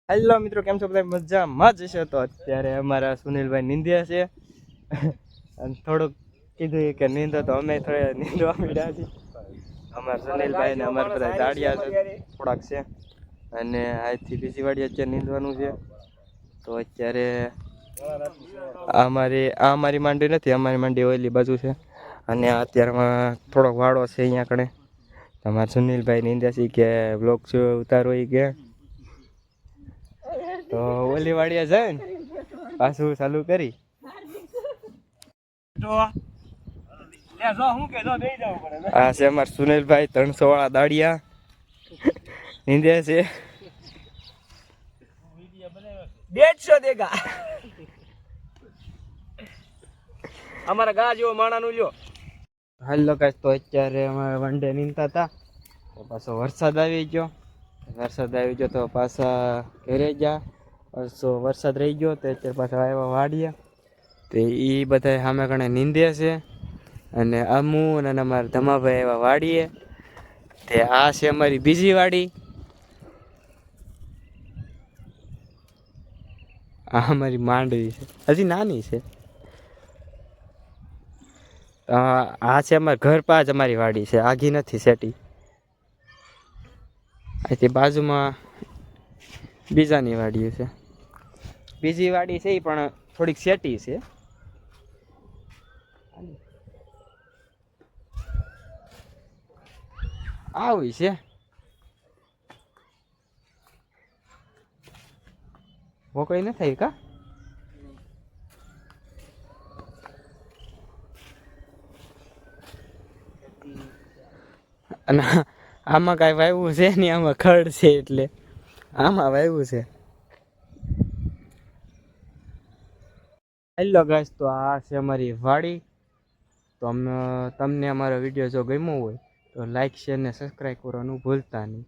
Hello મિત્રો, કેમ છો બધા? મજામાં જ છે. તો અત્યારે અમારા સુનિલભાઈ નીંદ્યા છે અને થોડુંક કીધું કે નીંદો, તો અમે થોડા નીંદવા મળ્યા છીએ. અમારા સુનિલભાઈ ને અમારા બધા દાડિયા છે થોડાક છે, અને આજથી બીજી વાડી અત્યારે નીંદવાનું છે. તો અત્યારે અમારી માંડી નથી, અમારી માંડી ઓલી બાજુ છે, અને અત્યારમાં થોડોક વાળો છે અહીંયા કણે. તમારા સુનિલભાઈ નીંદ્યા છે કે બ્લોગ ઉતારો એ કે, તો ઓલી વાડિયા જાય ને પાછું ચાલુ કરી. આ છે અમાર સુનિલભાઈ 300 વાળા દાડિયા નીંદે છે. 150 દેગા અમારા ગા જેવો માણાનું લ્યો. હાલો ગાઈસ, તો અત્યારે અમે વનડે નીંદતા હતા, તો પાછો વરસાદ આવી ગયો. તો પાછા ઘરે ગયા. વરસાદ રહી ગયો તો અત્યારે પાછા આવ્યા વાડિયા. તો એ બધા સામે કણે નીંદે છે, અને અમુ અને અમારા ધમાભાઈ એવા વાડીએ. તે આ છે અમારી બીજી વાડી. આ અમારી માંડવી છે, હજી નાની છે. આ છે અમારા ઘર પાસે અમારી વાડી છે, આઘી નથી સેટી. અહીંથી બાજુમાં બીજાની વાડી છે. બીજી વાડી છે એ પણ થોડીક સેટી છે. આવી છે. કઈ ન થાય કા? અને આમાં કાંઈ વાવ્યું છે નહીં, આમાં ખડ છે એટલે આમાં વાવ્યું છે. હેલો ગાઈસ, તો આ છે અમારી વાડી. તો તમને અમારો વિડીયો જો ગમ્યો હોય તો લાઈક, શેર ને સબસ્ક્રાઈબ કરવાનું ભૂલતા નહીં.